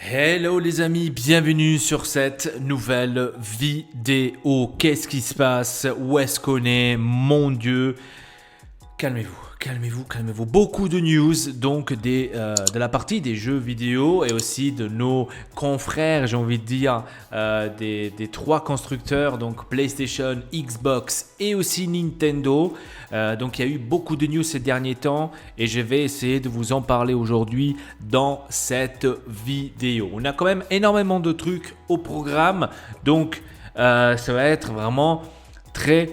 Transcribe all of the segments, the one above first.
Hello les amis, bienvenue sur cette nouvelle vidéo. Qu'est-ce qui se passe? Où est-ce qu'on est? Mon Dieu, calmez-vous. Calmez-vous. Beaucoup de news donc de la partie des jeux vidéo et aussi de nos confrères, j'ai envie de dire, des trois constructeurs, donc PlayStation, Xbox et aussi Nintendo. Donc il y a eu beaucoup de news ces derniers temps et je vais essayer de vous en parler aujourd'hui dans cette vidéo. On a quand même énormément de trucs au programme, donc ça va être vraiment très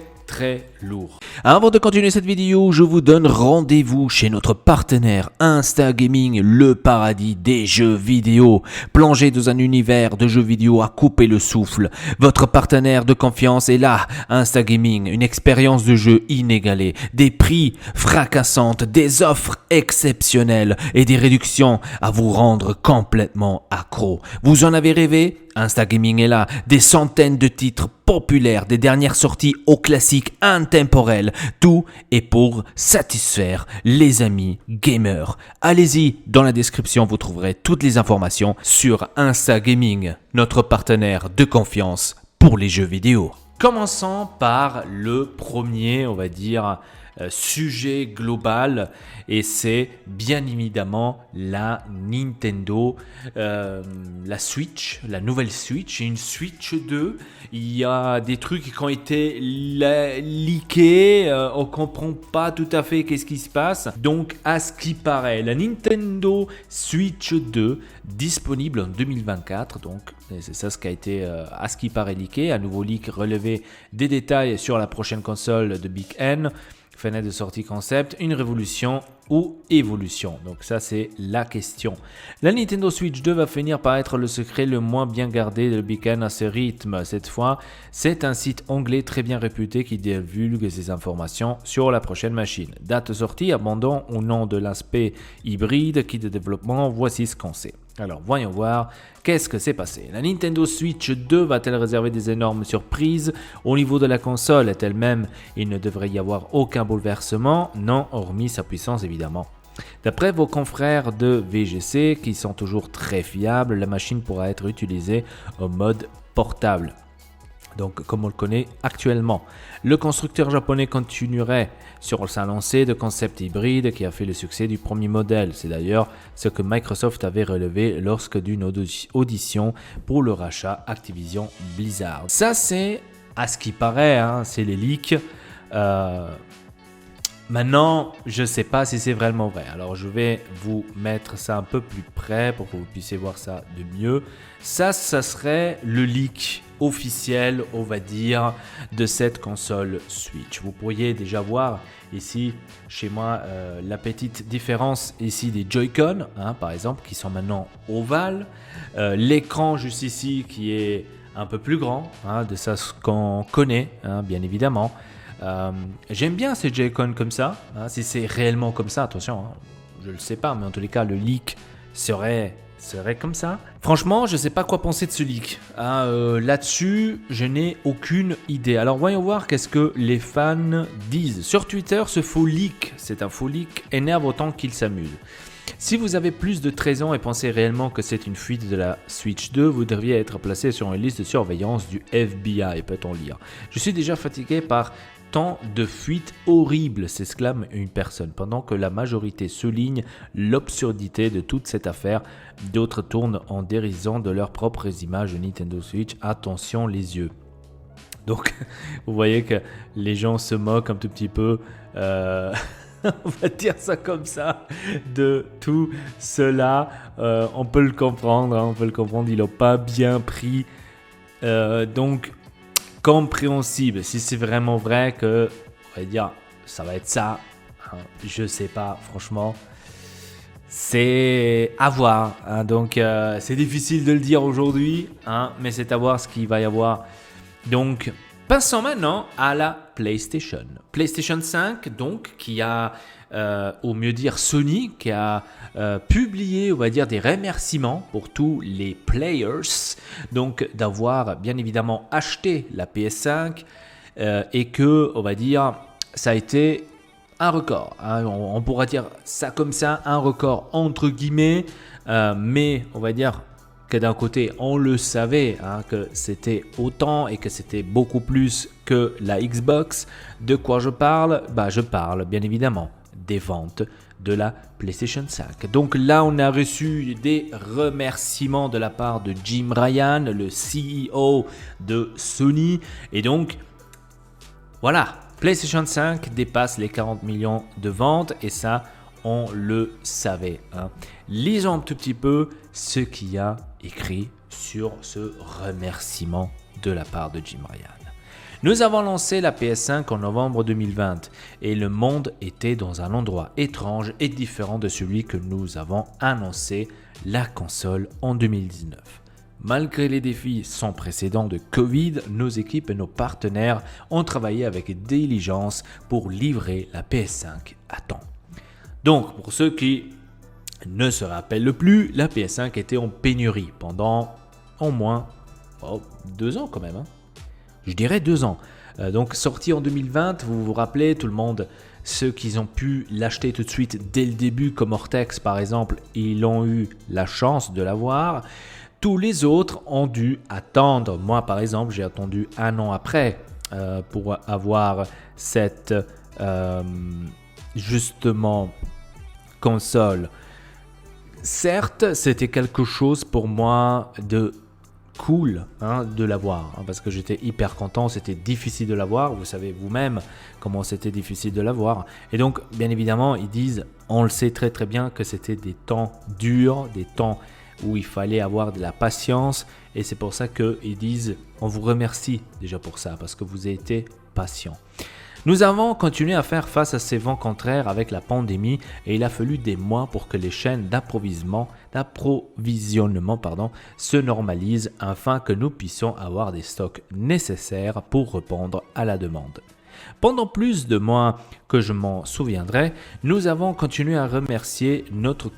lourd. Avant de continuer cette vidéo, je vous donne rendez-vous chez notre partenaire Insta Gaming, le paradis des jeux vidéo. Plongez dans un univers de jeux vidéo à couper le souffle. Votre partenaire de confiance est là, Insta Gaming, une expérience de jeu inégalée, des prix fracassantes, des offres exceptionnelles et des réductions à vous rendre complètement accro. Vous en avez rêvé? Insta Gaming est là, des centaines de titres populaires, des dernières sorties aux classiques intemporels, tout est pour satisfaire les amis gamers. Allez-y, dans la description vous trouverez toutes les informations sur Insta Gaming, notre partenaire de confiance pour les jeux vidéo. Commençons par le premier, on va dire, sujet global et c'est bien évidemment la Nintendo, la Switch, la nouvelle Switch et une Switch 2. Il y a des trucs qui ont été leakés, on comprend pas tout à fait qu'est-ce qui se passe. Donc à ce qui paraît, la Nintendo Switch 2 disponible en 2024, donc c'est ça ce qui a été à ce qui paraît leaké. Un nouveau leak relevait des détails sur la prochaine console de Big N. Fenêtre de sortie concept, une révolution ou évolution? Donc ça c'est la question. La Nintendo Switch 2 va finir par être le secret le moins bien gardé de Big N à ce rythme. Cette fois, c'est un site anglais très bien réputé qui divulgue ces informations sur la prochaine machine. Date de sortie, abandon au nom de l'aspect hybride, kit de développement, voici ce qu'on sait. Alors voyons voir qu'est-ce que s'est passé. La Nintendo Switch 2 va-t-elle réserver des énormes surprises au niveau de la console? Elle-même, il ne devrait y avoir aucun bouleversement, non, hormis sa puissance évidemment. D'après vos confrères de VGC, qui sont toujours très fiables, la machine pourra être utilisée en mode portable. Donc, comme on le connaît actuellement, le constructeur japonais continuerait sur sa lancée de concept hybride qui a fait le succès du premier modèle. C'est d'ailleurs ce que Microsoft avait relevé lorsque d'une audition pour le rachat Activision Blizzard. Ça, c'est à ce qui paraît, hein, c'est les leaks. Maintenant, je ne sais pas si c'est vraiment vrai. Alors, je vais vous mettre ça un peu plus près pour que vous puissiez voir ça de mieux. Ça serait le leak officiel, on va dire, de cette console Switch. Vous pourriez déjà voir ici, chez moi, la petite différence ici des Joy-Con, hein, par exemple, qui sont maintenant ovales. L'écran juste ici qui est un peu plus grand, hein, de ça ce qu'on connaît, hein, bien évidemment. J'aime bien ces Joy-Con comme ça, hein, si c'est réellement comme ça, attention, hein, je ne le sais pas, mais en tous les cas, le leak serait comme ça. Franchement, je ne sais pas quoi penser de ce leak. Hein, là-dessus, je n'ai aucune idée. Alors, voyons voir qu'est-ce que les fans disent. Sur Twitter, ce faux leak, c'est un faux leak, énerve autant qu'il s'amuse. Si vous avez plus de 13 ans et pensez réellement que c'est une fuite de la Switch 2, vous devriez être placé sur une liste de surveillance du FBI, peut-on lire. Je suis déjà fatigué par tant de fuites horribles, s'exclame une personne, pendant que la majorité souligne l'absurdité de toute cette affaire. D'autres tournent en dérision de leurs propres images de Nintendo Switch. Attention les yeux. Donc, vous voyez que les gens se moquent un tout petit peu, on va dire ça comme ça, de tout cela. On peut le comprendre, hein, ils n'ont pas bien pris. Donc, compréhensible, si c'est vraiment vrai que, on va dire, ça va être ça, hein, je sais pas, franchement, c'est à voir, hein, donc c'est difficile de le dire aujourd'hui, hein, mais c'est à voir ce qu'il va y avoir. Donc, passons maintenant à la PlayStation 5, donc, qui a, au mieux dire Sony, qui a publié, on va dire, des remerciements pour tous les players, donc d'avoir bien évidemment acheté la PS5 et que, on va dire, ça a été un record, hein, on pourra dire ça comme ça, un record entre guillemets, mais on va dire que d'un côté, on le savait, que c'était autant et que c'était beaucoup plus que la Xbox. De quoi je parle ? Je parle bien évidemment des ventes de la PlayStation 5. Donc là, on a reçu des remerciements de la part de Jim Ryan, le CEO de Sony. Et donc, voilà, PlayStation 5 dépasse les 40 millions de ventes et ça, on le savait. Lisons un tout petit peu ce qu'il y a écrit sur ce remerciement de la part de Jim Ryan. Nous avons lancé la PS5 en novembre 2020 et le monde était dans un endroit étrange et différent de celui que nous avons annoncé la console en 2019. Malgré les défis sans précédent de Covid, nos équipes et nos partenaires ont travaillé avec diligence pour livrer la PS5 à temps. Donc, pour ceux qui ne se rappellent plus, la PS5 était en pénurie pendant au moins 2 ans quand même. Je dirais 2 ans. Donc sorti en 2020, vous vous rappelez, tout le monde, ceux qui ont pu l'acheter tout de suite dès le début, comme Ortex par exemple, ils ont eu la chance de l'avoir. Tous les autres ont dû attendre. Moi par exemple, j'ai attendu 1 an après pour avoir cette justement console. Certes, c'était quelque chose pour moi de cool de l'avoir, parce que j'étais hyper content, c'était difficile de l'avoir, vous savez vous-même comment c'était difficile de l'avoir. Et donc, bien évidemment, ils disent, on le sait très très bien que c'était des temps durs, des temps où il fallait avoir de la patience, et c'est pour ça qu'ils disent, on vous remercie déjà pour ça, parce que vous avez été patient. Nous avons continué à faire face à ces vents contraires avec la pandémie et il a fallu des mois pour que les chaînes d'approvisionnement se normalisent afin que nous puissions avoir des stocks nécessaires pour répondre à la demande. Pendant plus de mois que je m'en souviendrai, nous avons continué à remercier notre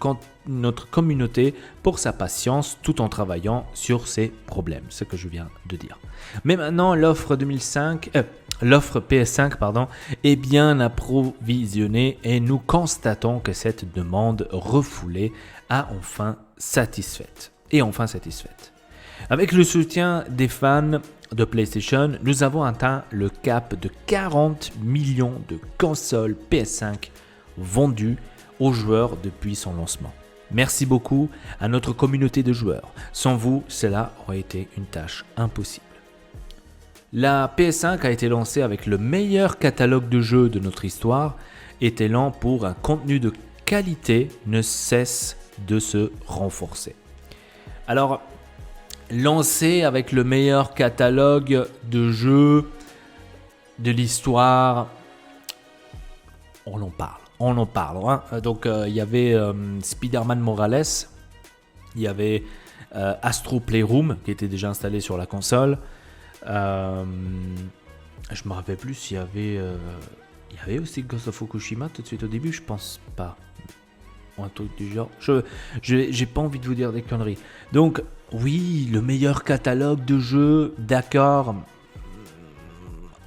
communauté pour sa patience tout en travaillant sur ces problèmes, ce que je viens de dire. Mais maintenant, l'offre PS5 est bien approvisionnée et nous constatons que cette demande refoulée a enfin satisfaite. Avec le soutien des fans de PlayStation, nous avons atteint le cap de 40 millions de consoles PS5 vendues aux joueurs depuis son lancement. Merci beaucoup à notre communauté de joueurs. Sans vous, cela aurait été une tâche impossible. La PS5 a été lancée avec le meilleur catalogue de jeux de notre histoire et talent pour un contenu de qualité ne cesse de se renforcer. Alors, lancé avec le meilleur catalogue de jeux de l'histoire, on en parle. Donc, il y avait Spider-Man Morales, il y avait Astro Playroom qui était déjà installé sur la console. Je me rappelle plus s'il y avait aussi Ghost of Fukushima tout de suite au début, je pense pas. Un truc du genre. J'ai pas envie de vous dire des conneries. Donc, oui, le meilleur catalogue de jeux, d'accord.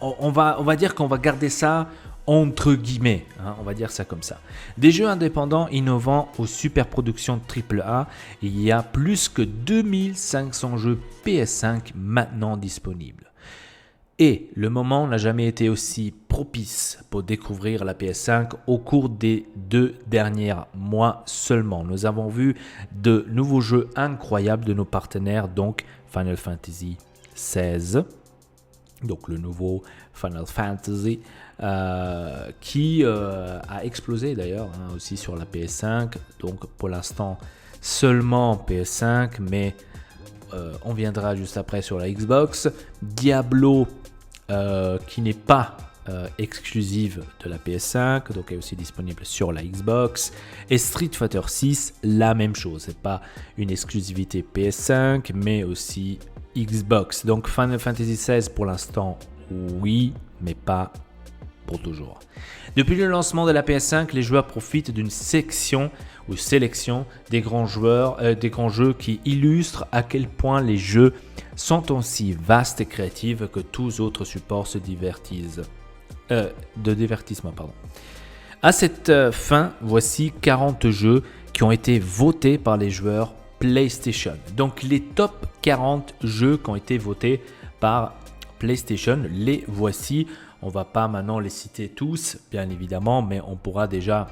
On va dire qu'on va garder ça entre guillemets, on va dire ça comme ça. Des jeux indépendants innovants aux super productions AAA, il y a plus que 2500 jeux PS5 maintenant disponibles. Et le moment n'a jamais été aussi propice pour découvrir la PS5 au cours des 2 derniers mois seulement. Nous avons vu de nouveaux jeux incroyables de nos partenaires, donc Final Fantasy XVI, donc le nouveau Final Fantasy, qui a explosé d'ailleurs aussi sur la PS5. Donc pour l'instant seulement PS5, mais on viendra juste après sur la Xbox. Diablo qui n'est pas exclusive de la PS5, donc est aussi disponible sur la Xbox. Et Street Fighter 6, la même chose, c'est pas une exclusivité PS5 mais aussi Xbox. Donc Final Fantasy XVI pour l'instant oui, mais pas pour toujours. Depuis le lancement de la PS5, les joueurs profitent d'une sélection des grands jeux qui illustrent à quel point les jeux sont aussi vastes et créatifs que tous autres supports de divertissement. À cette fin, voici 40 jeux qui ont été votés par les joueurs PlayStation. Donc les top 40 jeux qui ont été votés par PlayStation, les voici. On va pas maintenant les citer tous, bien évidemment, mais on pourra déjà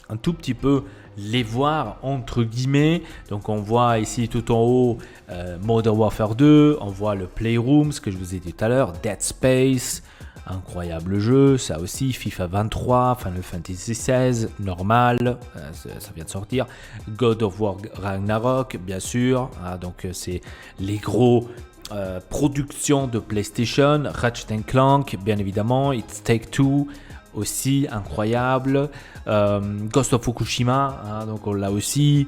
un tout petit peu les voir entre guillemets. Donc on voit ici tout en haut Modern Warfare 2, on voit le Playroom, ce que je vous ai dit tout à l'heure, Dead Space, incroyable jeu, ça aussi, FIFA 23, Final Fantasy 16, normal, ça vient de sortir, God of War Ragnarok, bien sûr, donc c'est les gros productions de PlayStation, Ratchet & Clank, bien évidemment, It's Take-Two, aussi incroyable, Ghost of Fukushima, donc on l'a aussi,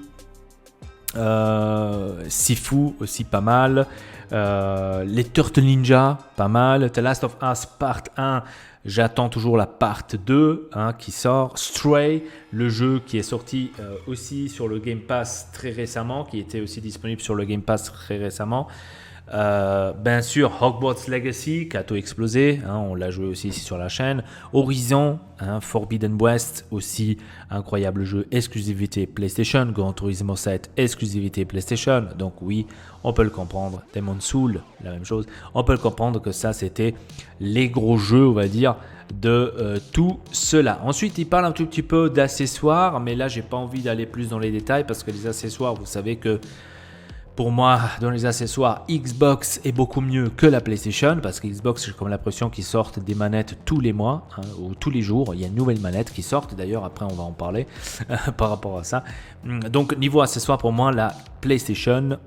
Sifu aussi pas mal, les Turtle Ninja pas mal, The Last of Us Part 1, j'attends toujours la Part 2 qui sort, Stray, le jeu qui est sorti aussi sur le Game Pass très récemment, qui était aussi disponible sur le Game Pass très récemment. Bien sûr Hogwarts Legacy qui a tout explosé, on l'a joué aussi ici sur la chaîne, Horizon, Forbidden West aussi, incroyable jeu, exclusivité PlayStation, Gran Turismo 7, exclusivité PlayStation, donc oui, on peut le comprendre, Demon's Souls, la même chose, on peut le comprendre que ça c'était les gros jeux, on va dire, de tout cela. Ensuite il parle un tout petit peu d'accessoires, mais là j'ai pas envie d'aller plus dans les détails parce que les accessoires, vous savez que pour moi, dans les accessoires, Xbox est beaucoup mieux que la PlayStation parce que Xbox, j'ai comme l'impression qu'ils sortent des manettes tous les mois ou tous les jours. Il y a une nouvelle manette qui sort. D'ailleurs, après, on va en parler par rapport à ça. Donc, niveau accessoires, pour moi, la PlayStation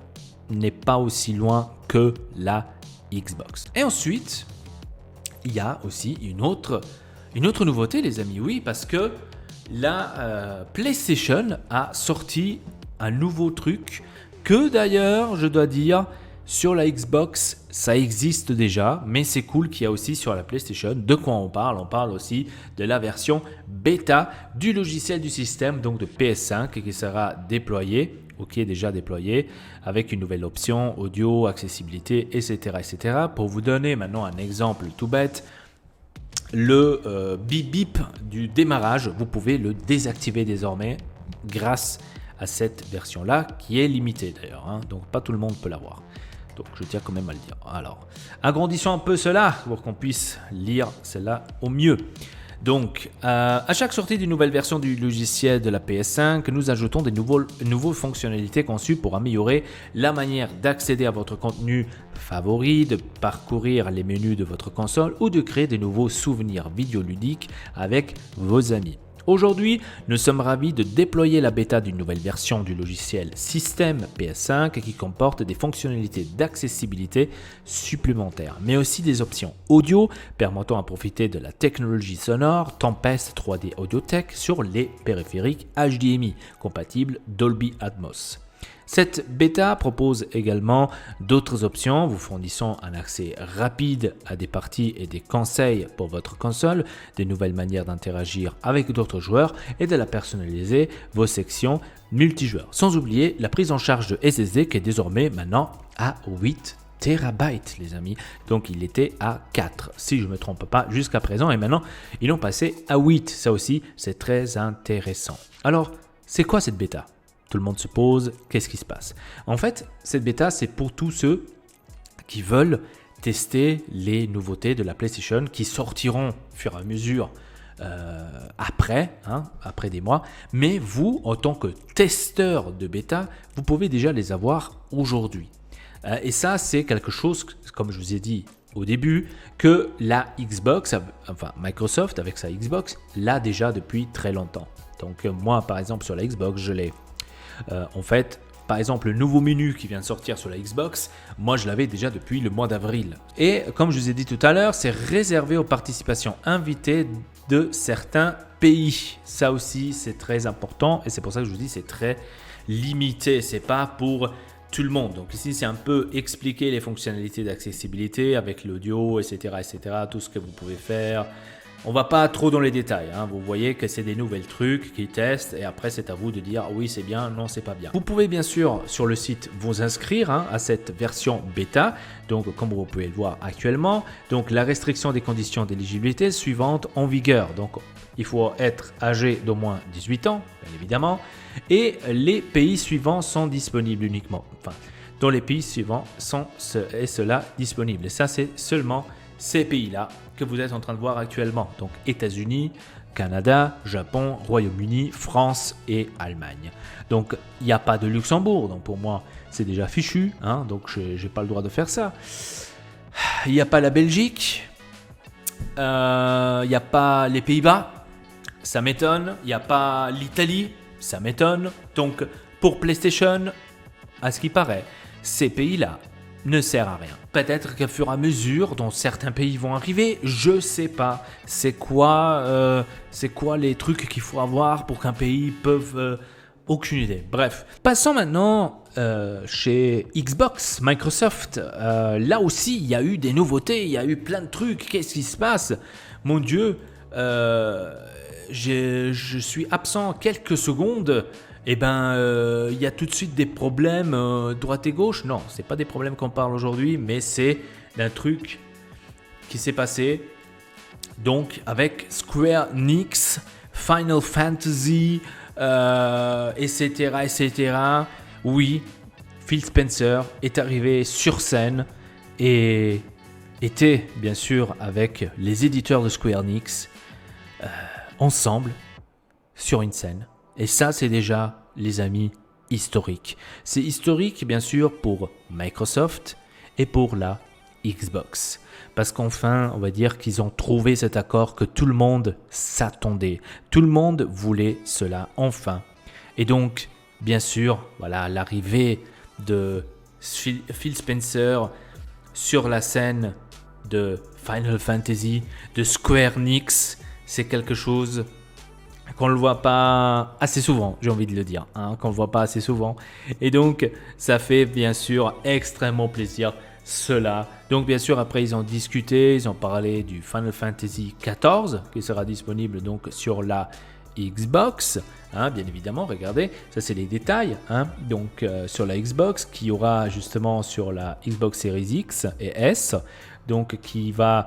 n'est pas aussi loin que la Xbox. Et ensuite, il y a aussi une autre nouveauté, les amis. Oui, parce que la PlayStation a sorti un nouveau truc que d'ailleurs, je dois dire, sur la Xbox, ça existe déjà, mais c'est cool qu'il y a aussi sur la PlayStation. De quoi on parle? On parle aussi de la version bêta du logiciel du système, donc de PS5, qui sera déployé, ou qui est déjà déployé, avec une nouvelle option, audio, accessibilité, etc. etc. Pour vous donner maintenant un exemple tout bête, le bip bip du démarrage, vous pouvez le désactiver désormais grâce à cette version-là, qui est limitée d'ailleurs, donc pas tout le monde peut l'avoir. Donc je tiens quand même à le dire. Alors, agrandissons un peu cela pour qu'on puisse lire cela au mieux. Donc, à chaque sortie d'une nouvelle version du logiciel de la PS5, nous ajoutons des nouvelles fonctionnalités conçues pour améliorer la manière d'accéder à votre contenu favori, de parcourir les menus de votre console ou de créer des nouveaux souvenirs vidéoludiques avec vos amis. Aujourd'hui, nous sommes ravis de déployer la bêta d'une nouvelle version du logiciel système PS5 qui comporte des fonctionnalités d'accessibilité supplémentaires, mais aussi des options audio permettant à profiter de la technologie sonore Tempest 3D Audiotech sur les périphériques HDMI compatibles Dolby Atmos. Cette bêta propose également d'autres options, vous fournissant un accès rapide à des parties et des conseils pour votre console, des nouvelles manières d'interagir avec d'autres joueurs et de la personnaliser vos sections multijoueurs. Sans oublier la prise en charge de SSD qui est désormais maintenant à 8 terabytes les amis, donc il était à 4 si je ne me trompe pas jusqu'à présent et maintenant ils l'ont passé à 8, ça aussi c'est très intéressant. Alors c'est quoi cette bêta ? Tout le monde se pose, qu'est-ce qui se passe? En fait, cette bêta, c'est pour tous ceux qui veulent tester les nouveautés de la PlayStation qui sortiront au fur et à mesure après des mois. Mais vous, en tant que testeur de bêta, vous pouvez déjà les avoir aujourd'hui. Et ça, c'est quelque chose, comme je vous ai dit au début, que la Xbox, enfin Microsoft avec sa Xbox, l'a déjà depuis très longtemps. Donc moi, par exemple, sur la Xbox, je l'ai. En fait, par exemple, le nouveau menu qui vient de sortir sur la Xbox, moi je l'avais déjà depuis le mois d'avril. Et comme je vous ai dit tout à l'heure, c'est réservé aux participations invitées de certains pays. Ça aussi, c'est très important et c'est pour ça que je vous dis c'est très limité. C'est pas pour tout le monde. Donc ici, c'est un peu expliquer les fonctionnalités d'accessibilité avec l'audio, etc., etc., tout ce que vous pouvez faire. On va pas trop dans les détails, hein. Vous voyez que c'est des nouvelles trucs qu'ils testent et après c'est à vous de dire oui c'est bien, non c'est pas bien. Vous pouvez bien sûr sur le site vous inscrire à cette version bêta, donc comme vous pouvez le voir actuellement, donc la restriction des conditions d'éligibilité suivantes en vigueur. Donc il faut être âgé d'au moins 18 ans, bien évidemment, et les pays suivants sont disponibles uniquement. Enfin, dans les pays suivants sont cela disponible. Et ça c'est seulement ces pays-là que vous êtes en train de voir actuellement. Donc États-Unis, Canada, Japon, Royaume-Uni, France et Allemagne. Donc il n'y a pas de Luxembourg. Donc pour moi, c'est déjà fichu. Donc je n'ai pas le droit de faire ça. Il n'y a pas la Belgique. Il n'y a pas les Pays-Bas. Ça m'étonne. Il n'y a pas l'Italie. Ça m'étonne. Donc pour PlayStation, à ce qui paraît, ces pays-là ne sert à rien. Peut-être qu'au fur et à mesure dont certains pays vont arriver, je sais pas. C'est quoi les trucs qu'il faut avoir pour qu'un pays peut... aucune idée. Bref. Passons maintenant chez Xbox, Microsoft. Là aussi, il y a eu des nouveautés, il y a eu plein de trucs. Qu'est-ce qui se passe? Mon Dieu, je suis absent quelques secondes. Il y a tout de suite des problèmes droite et gauche. Non, c'est pas des problèmes qu'on parle aujourd'hui, mais c'est d'un truc qui s'est passé. Donc avec Square Enix, Final Fantasy, etc. Oui, Phil Spencer est arrivé sur scène et était bien sûr avec les éditeurs de Square Enix ensemble sur une scène. Et ça, c'est déjà, les amis, historique. C'est historique, bien sûr, pour Microsoft et pour la Xbox. Parce qu'enfin, on va dire qu'ils ont trouvé cet accord que tout le monde s'attendait. Tout le monde voulait cela, enfin. Et donc, bien sûr, voilà, l'arrivée de Phil Spencer sur la scène de Final Fantasy, de Square Enix, c'est quelque chose qu'on ne le voit pas assez souvent, j'ai envie de le dire, qu'on ne le voit pas assez souvent. Et donc, ça fait bien sûr extrêmement plaisir cela. Donc, bien sûr, après, ils ont discuté, ils ont parlé du Final Fantasy XIV qui sera disponible donc sur la Xbox. Bien évidemment, regardez, ça c'est les détails. Donc, sur la Xbox, qui aura justement sur la Xbox Series X et S, donc qui va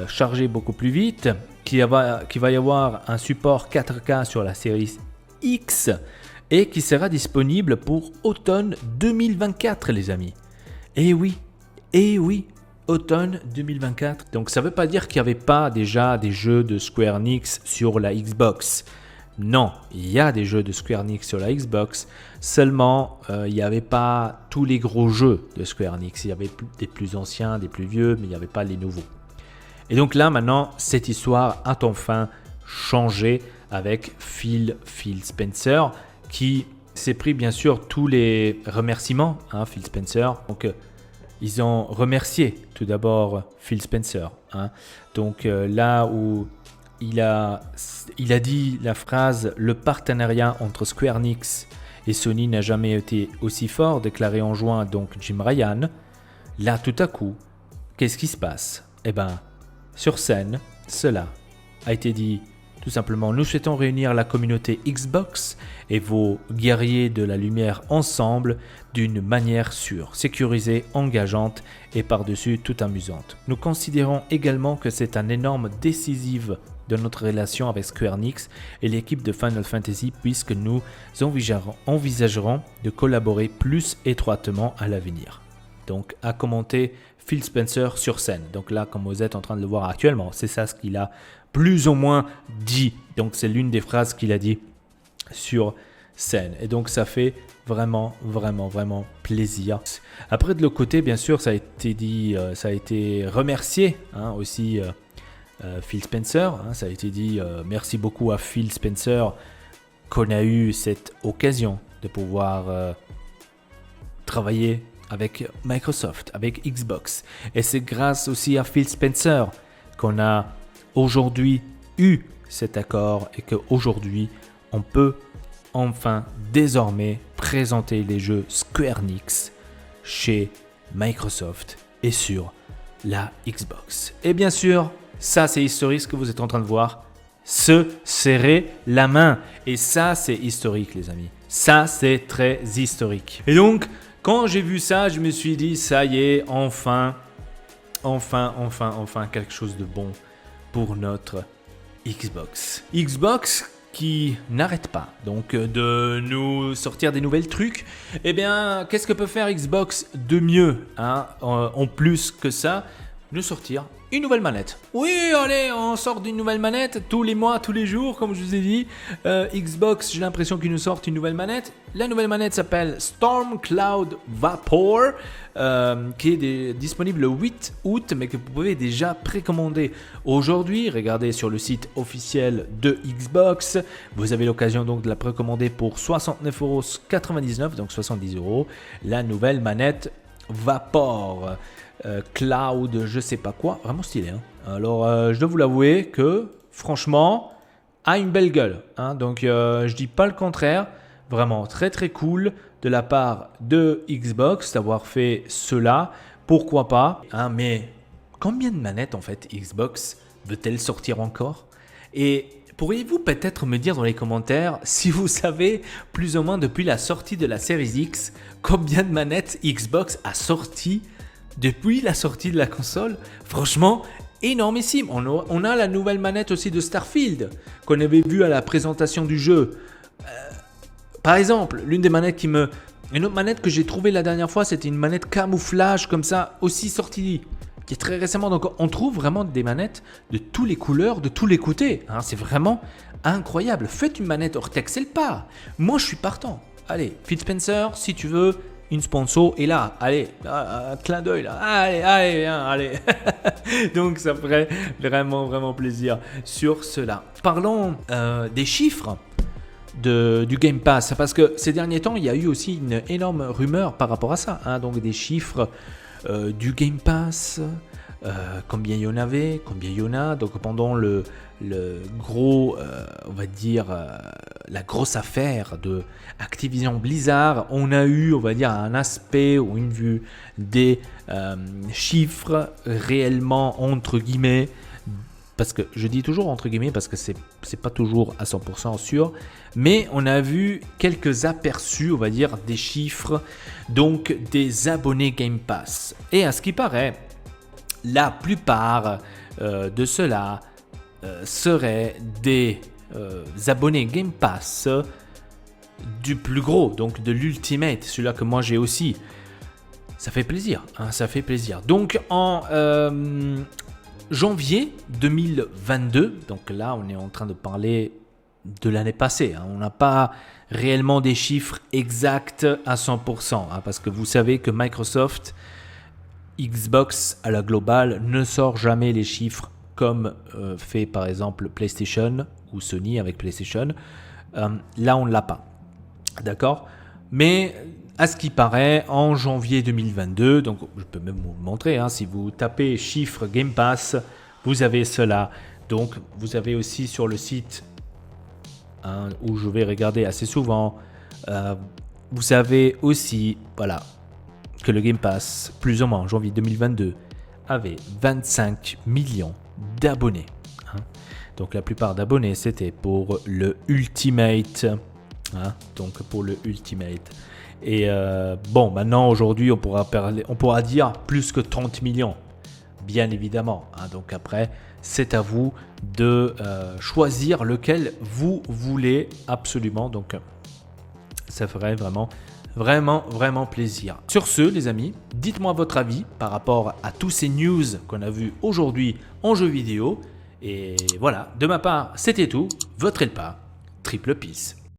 charger beaucoup plus vite, qui va y avoir un support 4K sur la série X et qui sera disponible pour automne 2024 les amis. Et oui, automne 2024. Donc ça ne veut pas dire qu'il n'y avait pas déjà des jeux de Square Enix sur la Xbox. Non, il y a des jeux de Square Enix sur la Xbox, seulement il n'y avait pas tous les gros jeux de Square Enix. Il y avait des plus anciens, des plus vieux, mais il n'y avait pas les nouveaux. Et donc là, maintenant, cette histoire a enfin changé avec Phil Spencer, qui s'est pris bien sûr tous les remerciements, Phil Spencer. Donc, ils ont remercié tout d'abord Phil Spencer. Donc là où il a dit la phrase « Le partenariat entre Square Enix et Sony n'a jamais été aussi fort », déclaré en juin donc Jim Ryan. Là, tout à coup, qu'est-ce qui se passe? Sur scène, cela a été dit tout simplement. Nous souhaitons réunir la communauté Xbox et vos guerriers de la lumière ensemble d'une manière sûre, sécurisée, engageante et par-dessus tout amusante. Nous considérons également que c'est un énorme décisif de notre relation avec Square Enix et l'équipe de Final Fantasy puisque nous envisagerons de collaborer plus étroitement à l'avenir. Donc, a commenté Phil Spencer sur scène. Donc là, comme vous êtes en train de le voir actuellement, c'est ça ce qu'il a plus ou moins dit. Donc, c'est l'une des phrases qu'il a dit sur scène. Et donc, ça fait vraiment plaisir. Après, de l'autre côté, bien sûr, ça a été dit, ça a été remercié aussi Phil Spencer. Ça a été dit merci beaucoup à Phil Spencer qu'on a eu cette occasion de pouvoir travailler avec Microsoft, avec Xbox. Et c'est grâce aussi à Phil Spencer qu'on a aujourd'hui eu cet accord et qu'aujourd'hui, on peut enfin désormais présenter les jeux Square Enix chez Microsoft et sur la Xbox. Et bien sûr, Ça, c'est historique ce que vous êtes en train de voir. Se serrer la main. Et ça, c'est historique, les amis. Ça, c'est très historique. Et donc, quand j'ai vu ça, je me suis dit, ça y est, enfin, quelque chose de bon pour notre Xbox. Xbox qui n'arrête pas donc de nous sortir des nouvelles trucs. Eh bien, qu'est-ce que peut faire Xbox de mieux en plus que ça? Nous sortir une nouvelle manette. Oui, allez, on sort d'une nouvelle manette tous les mois, tous les jours, comme je vous ai dit. Xbox, j'ai l'impression qu'ils nous sortent une nouvelle manette. La nouvelle manette s'appelle Storm Cloud Vapor, qui est disponible le 8 août, mais que vous pouvez déjà précommander aujourd'hui. Regardez sur le site officiel de Xbox. Vous avez l'occasion donc de la précommander pour 69,99 €, donc 70 €. La nouvelle manette Vapor. Cloud, je sais pas quoi, vraiment stylé. Alors, je dois vous l'avouer que, franchement, a une belle gueule. Donc, je dis pas le contraire. Vraiment très très cool de la part de Xbox d'avoir fait cela. Pourquoi pas mais combien de manettes en fait Xbox veut-elle sortir encore? Et pourriez-vous peut-être me dire dans les commentaires si vous savez plus ou moins depuis la sortie de la Series X combien de manettes Xbox a sorti depuis la sortie de la console? Franchement, énormissime. On a la nouvelle manette aussi de Starfield qu'on avait vue à la présentation du jeu. Par exemple, une autre manette que j'ai trouvée la dernière fois, c'était une manette camouflage comme ça, aussi sortie qui est très récemment. Donc on trouve vraiment des manettes de toutes les couleurs, de tous les côtés. C'est vraiment incroyable. Faites une manette Ortex pas. Moi, je suis partant. Allez, Phil Spencer, si tu veux une sponsor, et là, allez, un clin d'œil là, allez. Donc ça ferait vraiment plaisir sur cela. Parlons des chiffres du Game Pass, parce que ces derniers temps, il y a eu aussi une énorme rumeur par rapport à ça. Donc des chiffres du Game Pass, combien il y en avait, combien il y en a. Donc pendant le gros, on va dire, la grosse affaire de Activision Blizzard, on a eu, on va dire, un aspect ou une vue des chiffres réellement, entre guillemets, parce que je dis toujours entre guillemets parce que c'est pas toujours à 100% sûr, mais on a vu quelques aperçus, on va dire, des chiffres, donc des abonnés Game Pass. Et à ce qui paraît, la plupart de ceux-là seraient des abonnés Game Pass du plus gros, donc de l'Ultimate, celui-là que moi j'ai aussi. Ça fait plaisir, ça fait plaisir. Donc en janvier 2022, donc là on est en train de parler de l'année passée, on n'a pas réellement des chiffres exacts à 100%, parce que vous savez que Microsoft, Xbox à la globale ne sort jamais les chiffres comme fait par exemple PlayStation ou Sony avec PlayStation. Là on ne l'a pas, d'accord, mais à ce qui paraît, en janvier 2022, donc je peux même vous le montrer, si vous tapez chiffres Game Pass, vous avez cela. Donc vous avez aussi sur le site où je vais regarder assez souvent, vous avez aussi, voilà, que le Game Pass, plus ou moins en janvier 2022, avait 25 millions d'abonnés. Donc la plupart d'abonnés, c'était pour le Ultimate. Donc pour le Ultimate. Et bon, maintenant, aujourd'hui, on pourra dire plus que 30 millions, bien évidemment. Donc après, c'est à vous de choisir lequel vous voulez absolument. Donc, ça ferait vraiment plaisir. Sur ce, les amis, dites-moi votre avis par rapport à tous ces news qu'on a vus aujourd'hui en jeu vidéo. Et voilà, de ma part, c'était tout. Votre Elpa, triple peace.